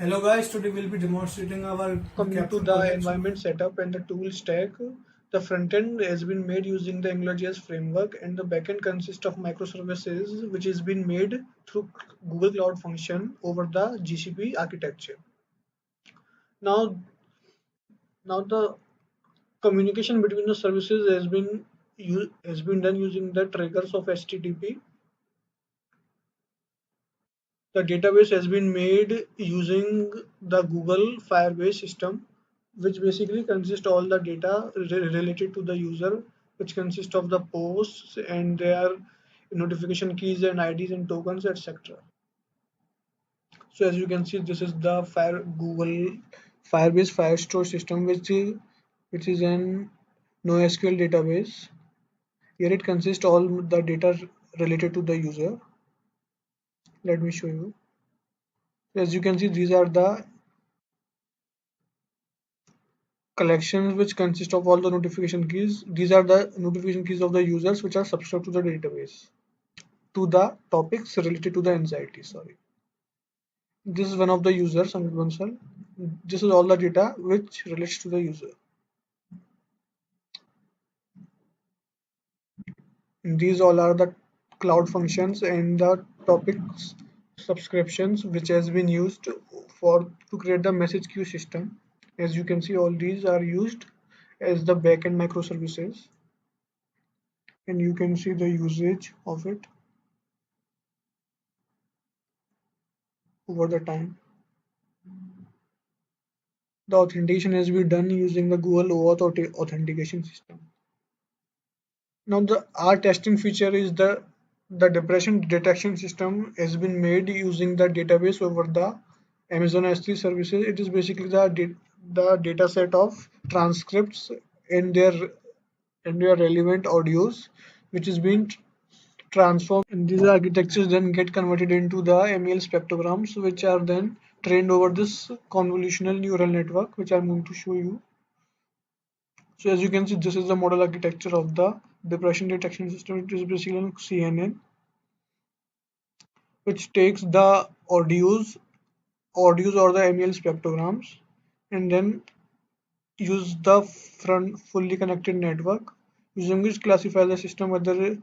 Hello guys, today we'll be demonstrating our Coming to caption the project. environment setup and the tool stack, the front end has been made using the AngularJS framework, and the backend consists of microservices which has been made through Google Cloud Function over the GCP architecture. Now, now the communication between the services has been done using the triggers of HTTP. The database has been made using the Google Firebase system, which basically consists all the data related to the user, which consists of the posts and their notification keys and IDs and tokens, etc. So as you can see, this is the Google Firebase Firestore system, which is an NoSQL database. Here it consists all the data related to the user. Let me show you. As you can see, these are the collections which consist of all the notification keys. These are the notification keys of the users which are subscribed to the database, to the topics related to the anxiety. Sorry. This is one of the users, Amit Bansal. This is all the data which relates to the user. And these all are the cloud functions and the topics subscriptions which has been used for to create the message queue system. As you can see, all these are used as the backend microservices, and you can see the usage of it over the time. The authentication has been done using the Google OAuth authentication system. Now the R testing feature is the depression detection system has been made using the database over the Amazon S3 services. It is basically the data set of transcripts and their relevant audios, which is being transformed, and these architectures then get converted into the MEL spectrograms, which are then trained over this convolutional neural network, which I'm going to show you. So as you can see, this is the model architecture of the depression detection system. It is basically an CNN, which takes the audios or the MEL spectrograms, and then use the front fully connected network, using which classify the system whether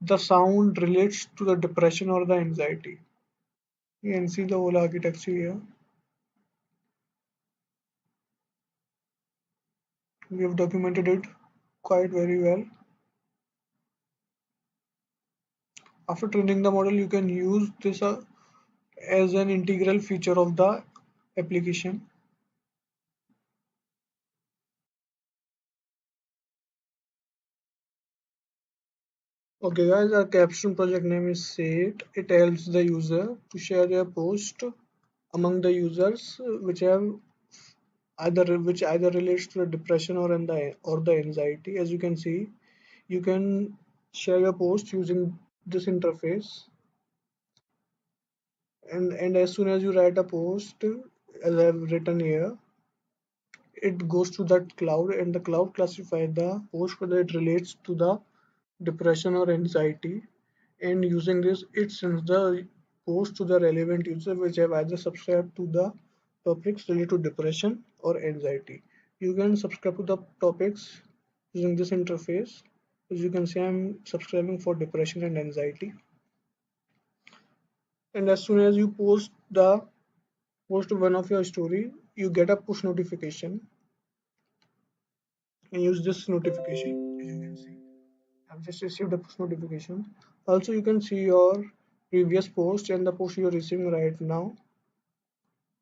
the sound relates to the depression or the anxiety. You can see the whole architecture here. We have documented it quite very well. After training the model, you can use this as an integral feature of the application. Okay guys, our capstone project name is SATE. It helps the user to share their post among the users which either relates to the depression or the anxiety. As you can see, you can share your post using this interface, and as soon as you write a post, as I've written here, it goes to that cloud, and the cloud classifies the post whether it relates to the depression or anxiety, and using this it sends the post to the relevant user which have either subscribed to the topics related to depression or anxiety. You can subscribe to the topics using this interface. As you can see, I'm subscribing for depression and anxiety, and as soon as you post one of your story, you get a push notification, and use this notification. As you can see, I've just received a push notification. Also, you can see your previous post and the post you're receiving right now.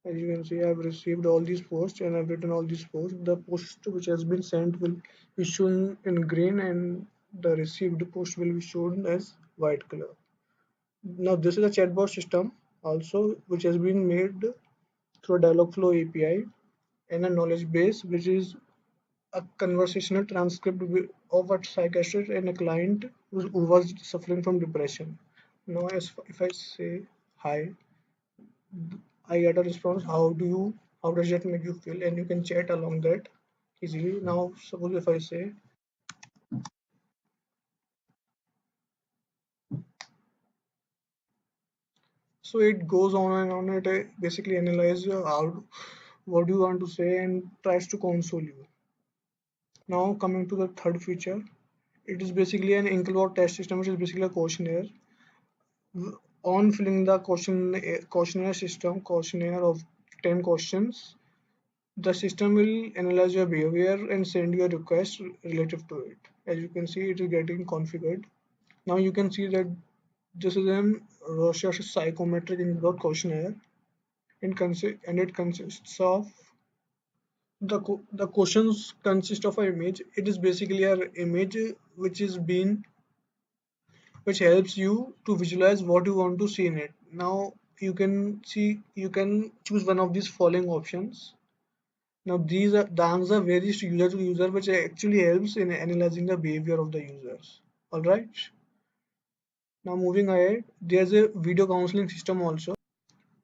As you can see, I've received all these posts and I've written all these posts. The post which has been sent will be shown in green, and the received post will be shown as white color. Now, this is a chatbot system also, which has been made through a Dialogflow API and a knowledge base, which is a conversational transcript of a psychiatrist and a client who was suffering from depression. Now, if I say hi, I get a response. How does that make you feel? And you can chat along that easily. Now, suppose if I say, So it goes on and on. It basically analyzes how what you want to say and tries to console you. Now coming to the third feature, it is basically an Inkleword test system, which is basically a questionnaire. On filling the questionnaire of 10 questions, the system will analyze your behavior and send you a request relative to it. As you can see, it is getting configured. Now you can see that this is an Rorschach psychometric Inkleword questionnaire, and it consists of the questions consist of an image. It is basically an image which is being which helps you to visualize what you want to see in it. Now you can choose one of these following options. Now these are the answer varies user to user, which actually helps in analyzing the behavior of the users. Alright. Now moving ahead, there's a video counseling system also.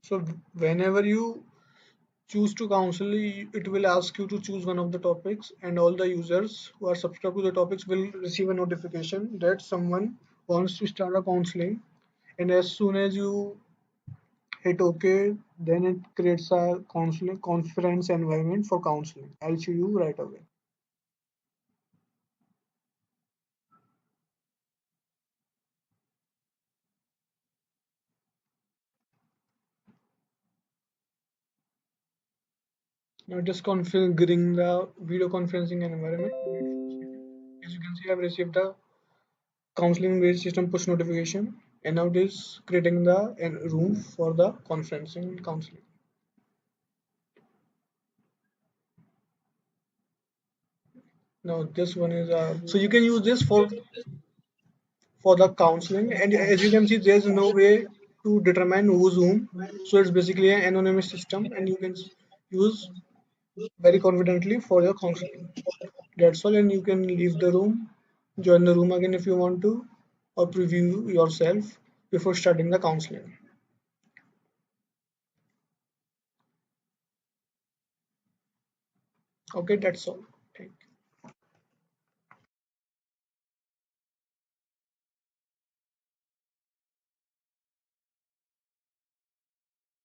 So whenever you choose to counsel, it will ask you to choose one of the topics, and all the users who are subscribed to the topics will receive a notification that someone wants to start a counseling. And as soon as you hit OK, then it creates a counseling conference environment for counseling. I'll show you right away. Now just configuring the video conferencing environment. As you can see, I've received the counseling based system push notification, and now it is creating the room for the conferencing and counseling. Now this one is so you can use this for the counseling, and as you can see, there's no way to determine who's whom. So it's basically an anonymous system, and you can use very confidently for your counseling. That's all, and you can leave the room, join the room again if you want to, or preview yourself before starting the counseling. Okay, that's all.